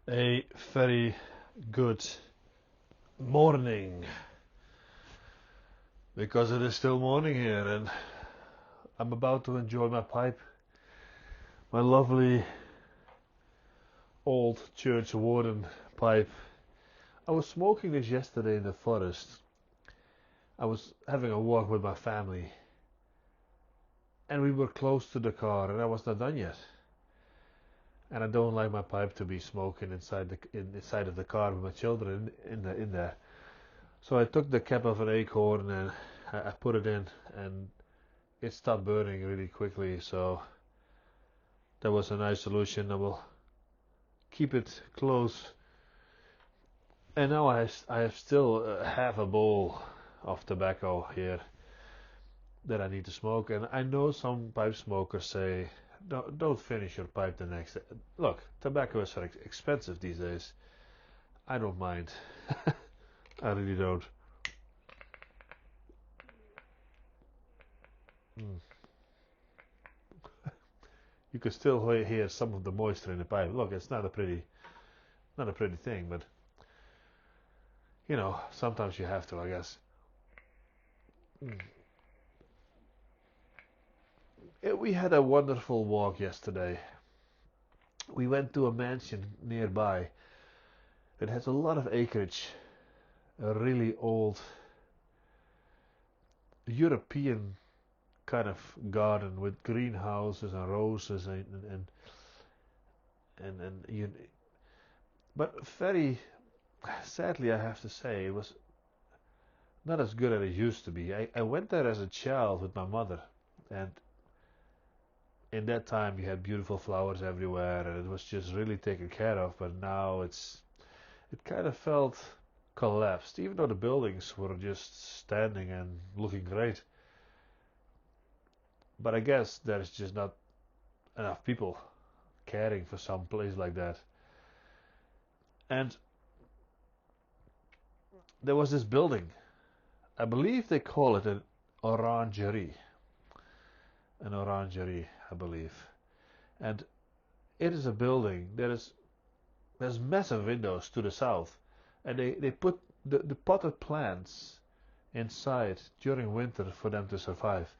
A very good morning, because it is still morning here and I'm about to enjoy my pipe, my lovely old church warden pipe. I was smoking this yesterday in the forest. I was having a walk with my family and we were close to the car and I was not done yet. And I don't like my pipe to be smoking inside of the car with my children in there. So I took the cap of an acorn and I put it in, and it stopped burning really quickly. So that was a nice solution. I will keep it close. And now I have still half a bowl of tobacco here that I need to smoke. And I know some pipe smokers say, don't finish your pipe the next day. Look, tobacco is very expensive these days. I don't mind. I really don't. Mm. You can still hear some of the moisture in the pipe. Look, it's not a pretty thing, but sometimes you have to, I guess. Mm. We had a wonderful walk yesterday. We went to a mansion nearby. It has a lot of acreage, a really old European kind of garden with greenhouses and roses and but very sadly, I have to say, it was not as good as it used to be. I went there as a child with my mother, and in that time you had beautiful flowers everywhere and it was just really taken care of, but now it kind of felt collapsed, even though the buildings were just standing and looking great. But I guess there's just not enough people caring for some place like that. And there was this building, I believe they call it orangerie an orangerie, I believe. And it is a building there's massive windows to the south, and they put the potted plants inside during winter for them to survive.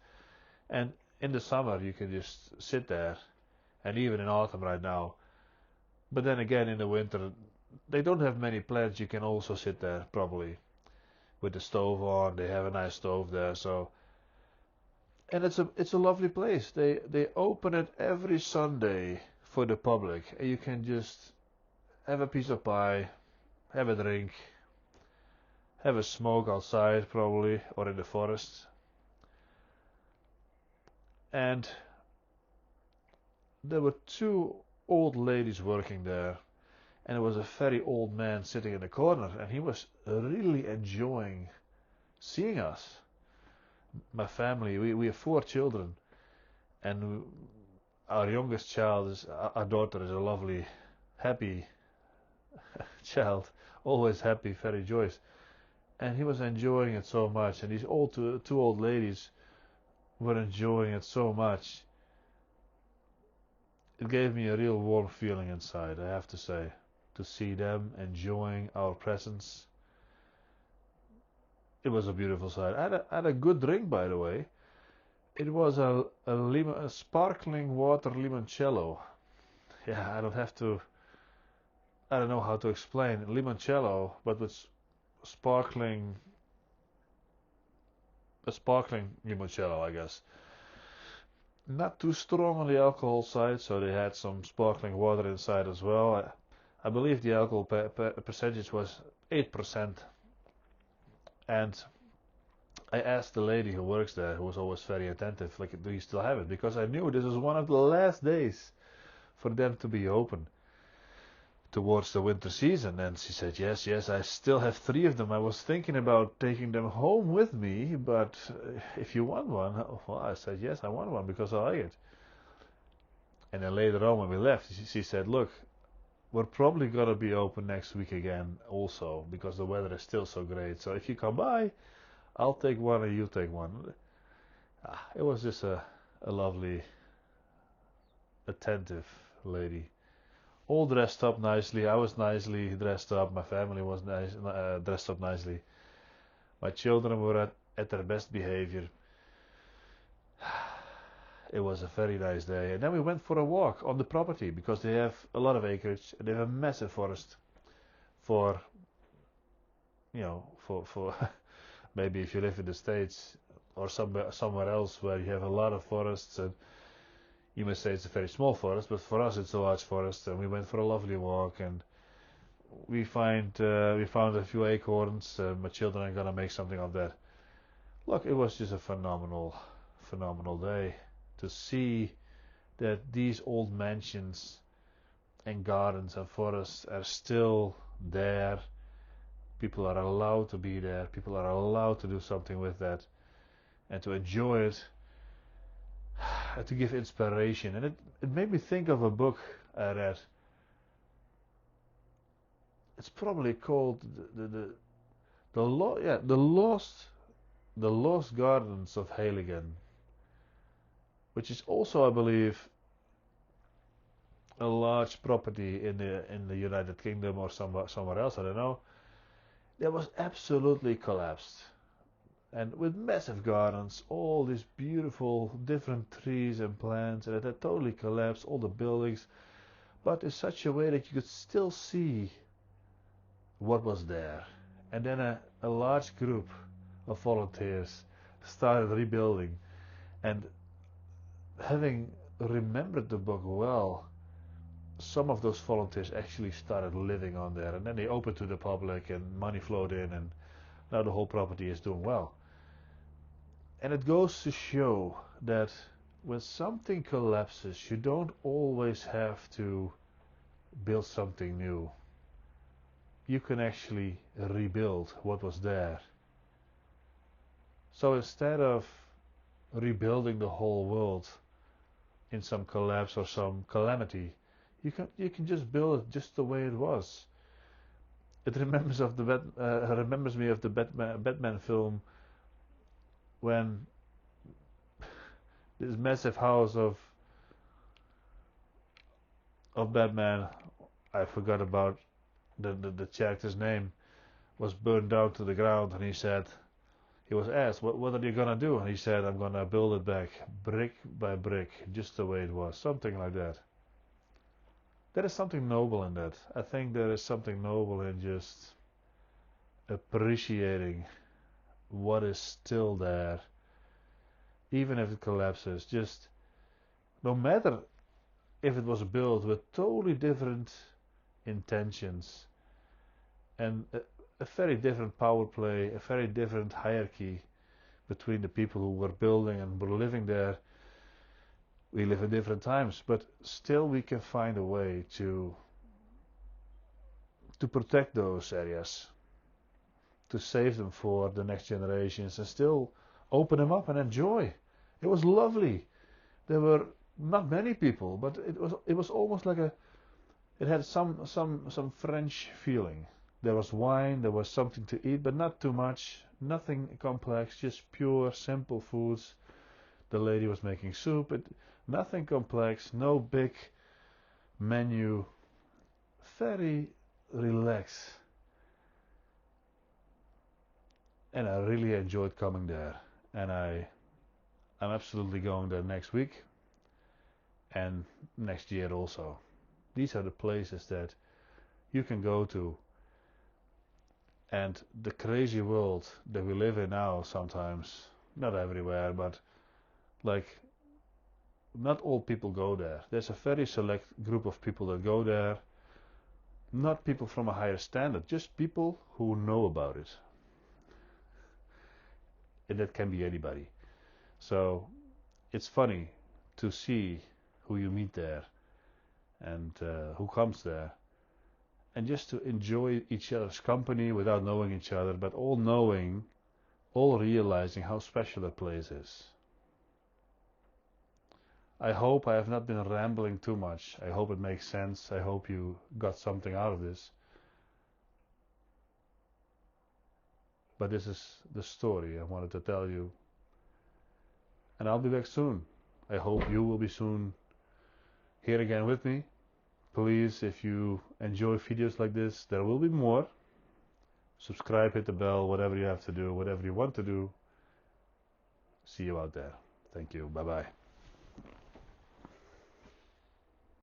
And in the summer you can just sit there, and even in autumn right now. But then again, in the winter they don't have many plants. You can also sit there probably with the stove on. They have a nice stove there, so. And it's a lovely place. They open it every Sunday for the public, and you can just have a piece of pie, have a drink, have a smoke outside probably, or in the forest. And there were two old ladies working there, and there was a very old man sitting in the corner, and he was really enjoying seeing us. My family, we have 4 children, and our youngest child is our daughter is a lovely, happy child, always happy, very joyous, and he was enjoying it so much, and these two old ladies were enjoying it so much. It gave me a real warm feeling inside, I have to say, to see them enjoying our presence. It was a beautiful sight. I had a good drink, by the way. It was a sparkling water limoncello. Yeah, I don't know how to explain limoncello, but with sparkling, a sparkling limoncello, I guess. Not too strong on the alcohol side, so they had some sparkling water inside as well. I believe the alcohol percentage was 8%. And I asked the lady who works there, who was always very attentive, like, do you still have it? Because I knew this was one of the last days for them to be open towards the winter season. And she said, yes, I still have 3 of them. I was thinking about taking them home with me, but if you want one. Well, I said, yes, I want one because I like it. And then later on when we left, she said, look, we're probably going to be open next week again also, because the weather is still so great. So if you come by, I'll take one and you take one. It was just a lovely, attentive lady. all dressed up nicely. I was nicely dressed up. My family was dressed up nicely. My children were at their best behavior. It was a very nice day. And then we went for a walk on the property because they have a lot of acreage and they have a massive forest for, for maybe if you live in the States or somewhere else where you have a lot of forests, and you may say it's a very small forest, but for us it's a large forest. And we went for a lovely walk, and we found a few acorns. My children are gonna make something of that. Look, it was just a phenomenal day to see that these old mansions and gardens and forests are still there. People are allowed to be there. People are allowed to do something with that and to enjoy it, to give inspiration. And it made me think of a book I read. It's probably called the Lost Gardens of Heligan, which is also, I believe, a large property in the United Kingdom or somewhere else. I don't know. That was absolutely collapsed, and with massive gardens, all these beautiful different trees and plants, and it had totally collapsed, all the buildings, but in such a way that you could still see what was there. And then a large group of volunteers started rebuilding, and having remembered the book well, some of those volunteers actually started living on there, and then they opened to the public and money flowed in, and now the whole property is doing well. And it goes to show that when something collapses, you don't always have to build something new. You can actually rebuild what was there. So instead of rebuilding the whole world in some collapse or some calamity, you can just build it just the way it was. It remembers me of the Batman film, when this massive house of Batman, I forgot about the character's name, was burned down to the ground, and he was asked, what are you gonna do? And he said, I'm gonna build it back brick by brick, just the way it was, something like that. There is something noble in that. I think there is something noble in just appreciating what is still there, even if it collapses. Just no matter if it was built with totally different intentions and a very different power play, a very different hierarchy between the people who were building and were living there. We live in different times, but still we can find a way to protect those areas, to save them for the next generations, and still open them up and enjoy. It was lovely. There were not many people, but it was almost like it had some French feeling. There was wine, there was something to eat, but not too much, nothing complex, just pure, simple foods. The lady was making soup, nothing complex, no big menu, very relaxed. And I really enjoyed coming there. And I'm absolutely going there next week and next year also. These are the places that you can go to. And the crazy world that we live in now sometimes, not everywhere, but like not all people go there. There's a very select group of people that go there, not people from a higher standard, just people who know about it. And that can be anybody. So it's funny to see who you meet there and who comes there, and just to enjoy each other's company without knowing each other, but all realizing how special that place is. I hope I have not been rambling too much. I hope it makes sense. I hope you got something out of this. But this is the story I wanted to tell you. And I'll be back soon. I hope you will be soon here again with me. Please, if you enjoy videos like this, there will be more. Subscribe, hit the bell, whatever you have to do, whatever you want to do. See you out there. Thank you. Bye-bye.